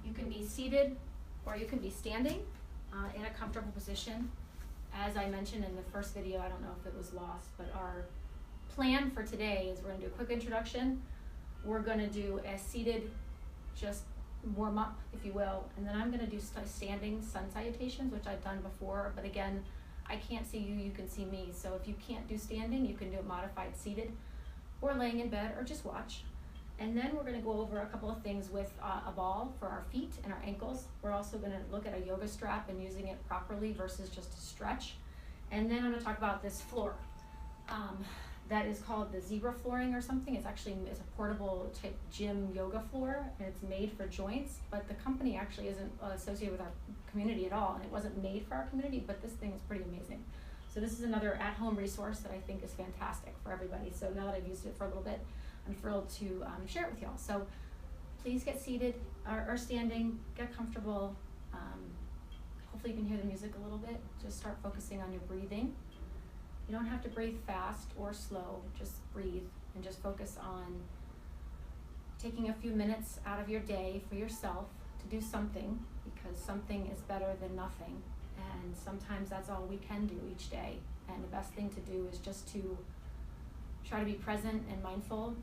You can be seated or you can be standing in a comfortable position. As I mentioned in the first video, I don't know if it was lost, but our plan for today is we're gonna do a quick introduction. We're gonna do a seated, just warm up, if you will, and then I'm gonna do standing sun salutations, which I've done before, but again, I can't see you, you can see me. So if you can't do standing, you can do it modified seated or laying in bed or just watch. And then we're gonna go over a couple of things with a ball for our feet and our ankles. We're also gonna look at a yoga strap and using it properly versus just a stretch. And then I'm gonna talk about this floor. That is called the zebra flooring or something. It's a portable type gym yoga floor, and it's made for joints, but the company actually isn't associated with our community at all, and it wasn't made for our community, but this thing is pretty amazing. So this is another at-home resource that I think is fantastic for everybody. So now that I've used it for a little bit, I'm thrilled to share it with y'all. So please get seated or standing, get comfortable. Hopefully you can hear the music a little bit. Just start focusing on your breathing. You don't have to breathe fast or slow, just breathe and just focus on taking a few minutes out of your day for yourself to do something, because something is better than nothing. And sometimes that's all we can do each day. And the best thing to do is just to try to be present and mindful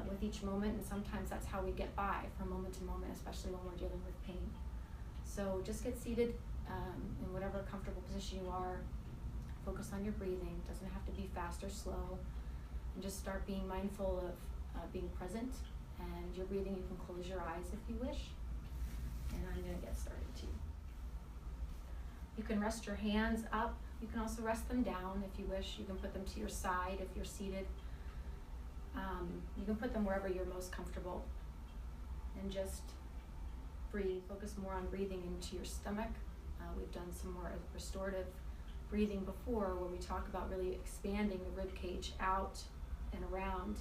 with each moment. And sometimes that's how we get by from moment to moment, especially when we're dealing with pain. So just get seated in whatever comfortable position you are. Focus on your breathing. It doesn't have to be fast or slow. And just start being mindful of being present. And your breathing, you can close your eyes if you wish. And I'm going to get started too. You can rest your hands up. You can also rest them down if you wish. You can put them to your side if you're seated. You can put them wherever you're most comfortable. And just breathe. Focus more on breathing into your stomach. We've done some more restorative breathing before, where we talk about really expanding the rib cage out and around,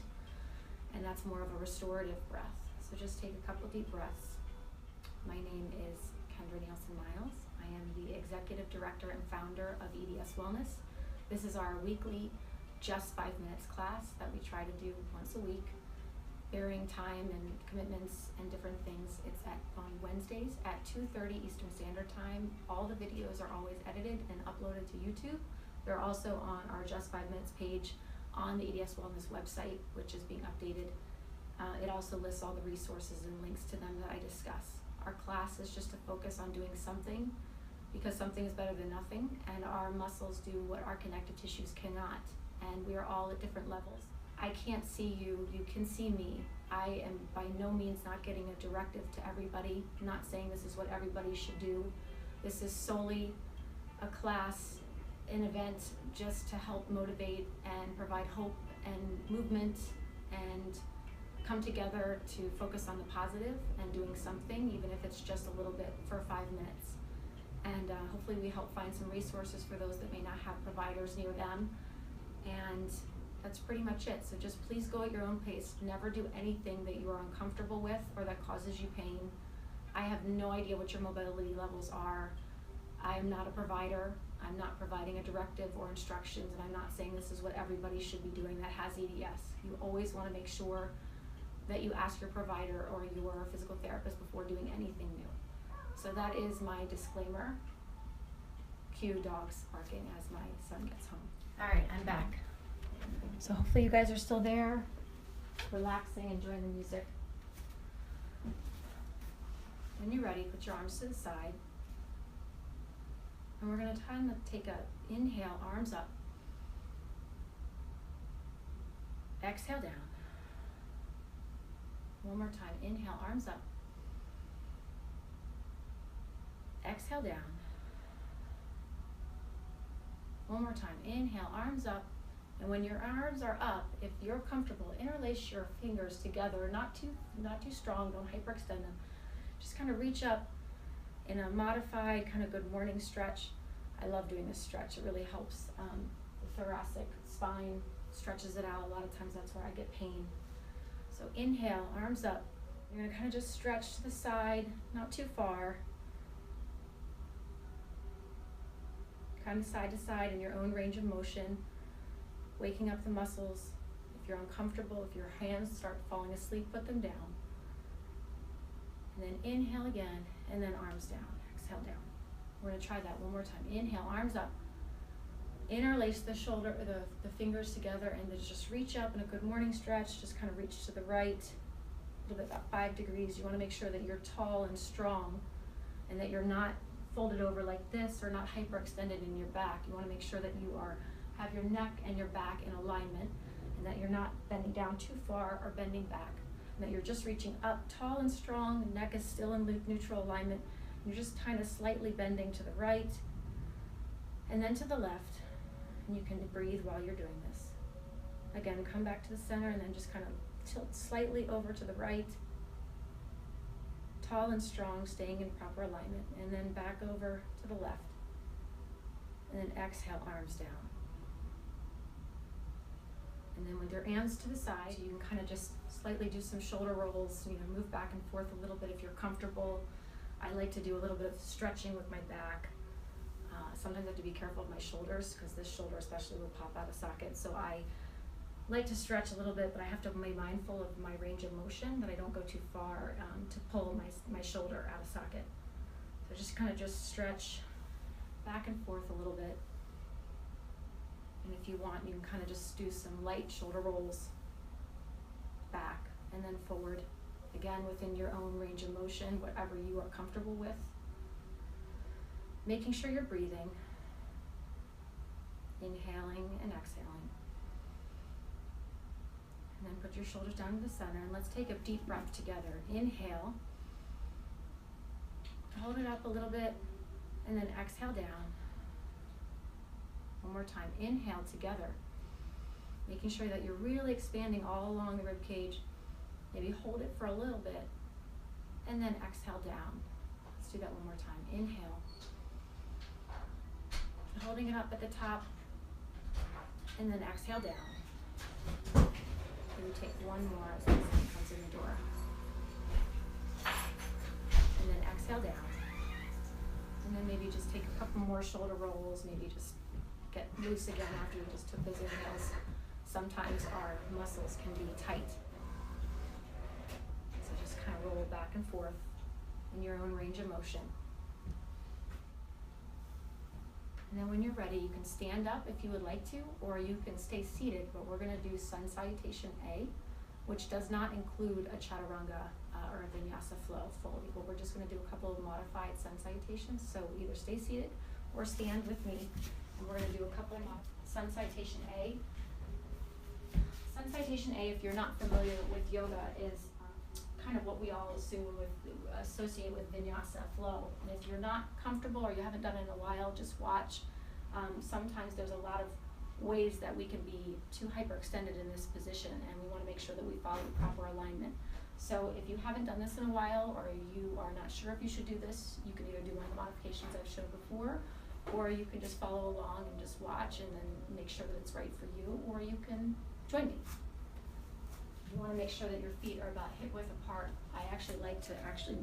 and that's more of a restorative breath. So just take a couple deep breaths. My name is Kendra Nelsen Myles. I am the Executive Director and Founder of EDS Wellness. This is our weekly Just 5 Minutes class that we try to do once a week, varying time and commitments and different things. It's on Wednesdays at 2:30 Eastern Standard Time. All the videos are always edited and uploaded to YouTube. They're also on our Just 5 Minutes page on the EDS Wellness website, which is being updated. It also lists all the resources and links to them that I discuss. Our class is just to focus on doing something, because something is better than nothing, and our muscles do what our connective tissues cannot, and we are all at different levels. I can't see you, you can see me. I am by no means not getting a directive to everybody, I'm not saying this is what everybody should do. This is solely a class, an event, just to help motivate and provide hope and movement and come together to focus on the positive and doing something, even if it's just a little bit for 5 minutes. And hopefully we help find some resources for those that may not have providers near them. And that's pretty much it. So just please go at your own pace. Never do anything that you are uncomfortable with or that causes you pain. I have no idea what your mobility levels are. I am not a provider. I'm not providing a directive or instructions, and I'm not saying this is what everybody should be doing that has EDS. You always want to make sure that you ask your provider or your physical therapist before doing anything new. So that is my disclaimer. Cue dogs barking as my son gets home. All right, I'm back. So hopefully you guys are still there, relaxing, enjoying the music. When you're ready, put your arms to the side. And we're going to try and take a inhale, arms up. Exhale down. One more time, inhale, arms up. Exhale down. One more time, inhale, arms up. And when your arms are up, if you're comfortable, interlace your fingers together, not too strong, don't hyperextend them. Just kind of reach up in a modified kind of good morning stretch. I love doing this stretch. It really helps the thoracic spine, stretches it out. A lot of times that's where I get pain. So inhale, arms up. You're gonna kind of just stretch to the side, not too far. Kind of side to side in your own range of motion, waking up the muscles. If you're uncomfortable, if your hands start falling asleep, put them down. And then inhale again, and then arms down, exhale down. We're gonna try that one more time. Inhale, arms up. Interlace the shoulder, the fingers together, and then just reach up in a good morning stretch. Just kind of reach to the right, a little bit about 5 degrees. You wanna make sure that you're tall and strong and that you're not folded over like this or not hyperextended in your back. You wanna make sure that you have your neck and your back in alignment and that you're not bending down too far or bending back. And that you're just reaching up tall and strong, the neck is still in neutral alignment. You're just kind of slightly bending to the right and then to the left. And you can breathe while you're doing this. Again, come back to the center and then just kind of tilt slightly over to the right. Tall and strong, staying in proper alignment. And then back over to the left. And then exhale, arms down. And then with your hands to the side, you can kind of just slightly do some shoulder rolls, move back and forth a little bit if you're comfortable. I like to do a little bit of stretching with my back. Sometimes I have to be careful of my shoulders because this shoulder especially will pop out of socket. So I like to stretch a little bit, but I have to be mindful of my range of motion, that I don't go too far to pull my shoulder out of socket. So just kind of just stretch back and forth a little bit. And if you want, you can kind of just do some light shoulder rolls back and then forward. Again, within your own range of motion, whatever you are comfortable with. Making sure you're breathing, inhaling and exhaling. And then put your shoulders down to the center and let's take a deep breath together. Inhale, hold it up a little bit, and then exhale down. One more time, inhale together. Making sure that you're really expanding all along the rib cage. Maybe hold it for a little bit, and then exhale down. Let's do that one more time. Inhale. Holding it up at the top, and then exhale down. And we take one more as the sun comes in the door. And then exhale down. And then maybe just take a couple more shoulder rolls, maybe just get loose again after you just took those inhales. Sometimes our muscles can be tight. So just kind of roll back and forth in your own range of motion. And then when you're ready, you can stand up if you would like to, or you can stay seated, but we're gonna do Sun Salutation A, which does not include a chaturanga or a vinyasa flow fully, but we're just gonna do a couple of modified Sun Salutations. So either stay seated or stand with me, and we're gonna do a couple of Sun Salutation A. Sun Salutation A, if you're not familiar with yoga, is kind of what we all associate with vinyasa flow. And if you're not comfortable or you haven't done it in a while, just watch. Sometimes there's a lot of ways that we can be too hyperextended in this position, and we want to make sure that we follow the proper alignment. So if you haven't done this in a while, or you are not sure if you should do this, you can either do one of the modifications I've showed before, or you can just follow along and just watch and then make sure that it's right for you, or you can join me. You want to make sure that your feet are about hip width apart. I actually like to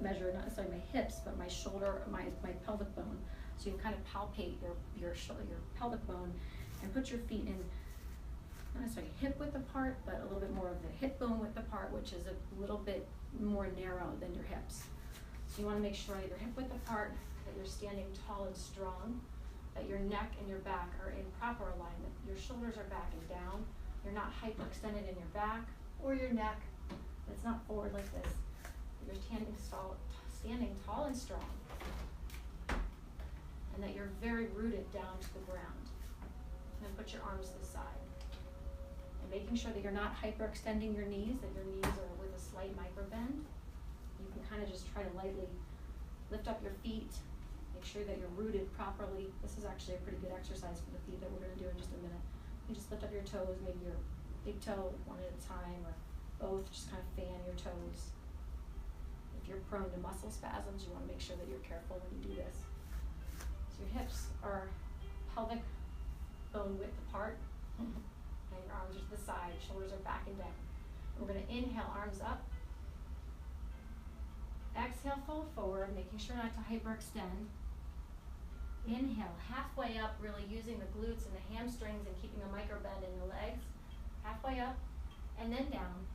measure not necessarily my hips, but my shoulder, my pelvic bone. So you can kind of palpate your pelvic bone and put your feet in not necessarily hip width apart, but a little bit more of the hip bone width apart, which is a little bit more narrow than your hips. So you want to make sure that you're hip width apart, that you're standing tall and strong, that your neck and your back are in proper alignment. Your shoulders are back and down. You're not hyperextended in your back or your neck. It's not forward like this. You're standing tall and strong. And that you're very rooted down to the ground. And then put your arms to the side. And making sure that you're not hyperextending your knees, that your knees are with a slight micro bend. You can kind of just try to lightly lift up your feet. Make sure that you're rooted properly. This is actually a pretty good exercise for the feet that we're going to do in just a minute. You just lift up your toes, maybe your big toe one at a time, or both. Just kind of fan your toes. If you're prone to muscle spasms, you want to make sure that you're careful when you do this. So your hips are pelvic bone width apart, and your arms are to the side, shoulders are back and down. We're going to inhale, arms up. Exhale, fold forward, making sure not to hyperextend. Inhale, halfway up, really using the glutes and the hamstrings and keeping a micro bend in the legs. Halfway up, and then down.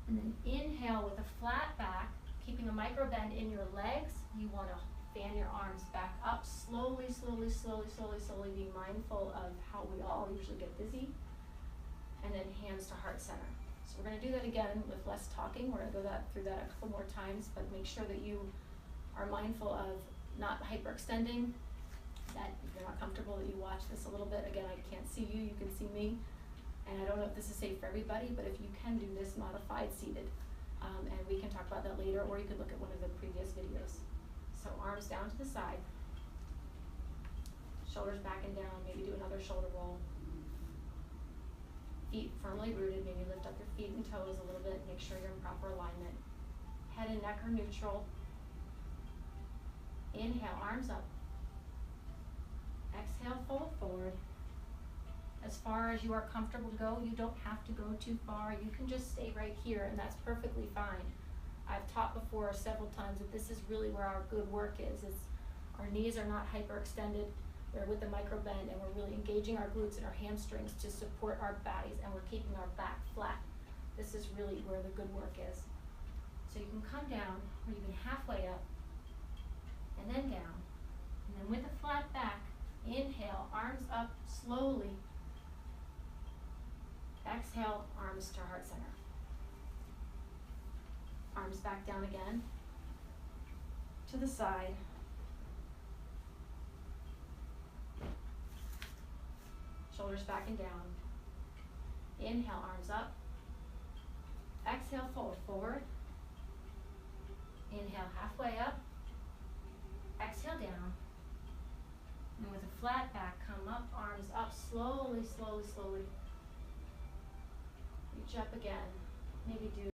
And then inhale with a flat back, keeping a micro bend in your legs. You want to fan your arms back up, slowly, slowly, slowly, slowly, slowly, being mindful of how we all usually get dizzy. And then hands to heart center. So we're going to do that again with less talking. We're going to go through that a couple more times, but make sure that you are mindful of not hyperextending, that if you're not comfortable that you watch this a little bit. Again, I can't see you, you can see me. And I don't know if this is safe for everybody, but if you can do this modified seated, and we can talk about that later, or you could look at one of the previous videos. So arms down to the side, shoulders back and down, maybe do another shoulder roll. Feet firmly rooted, maybe lift up your feet and toes a little bit, make sure you're in proper alignment. Head and neck are neutral. Inhale, arms up. Exhale, fold forward. As far as you are comfortable to go, you don't have to go too far. You can just stay right here, and that's perfectly fine. I've taught before several times that this is really where our good work is. Our knees are not hyperextended. They're with the micro bend, and we're really engaging our glutes and our hamstrings to support our bodies, and we're keeping our back flat. This is really where the good work is. So you can come down, or you can halfway up, and then down. And then with a flat back, inhale, arms up slowly. Exhale, arms to heart center. Arms back down again, to the side. Shoulders back and down. Inhale, arms up. Exhale, fold forward. Inhale, halfway up. Exhale, down. And with a flat back, come up, arms up, slowly, slowly, slowly. Reach up again. Maybe do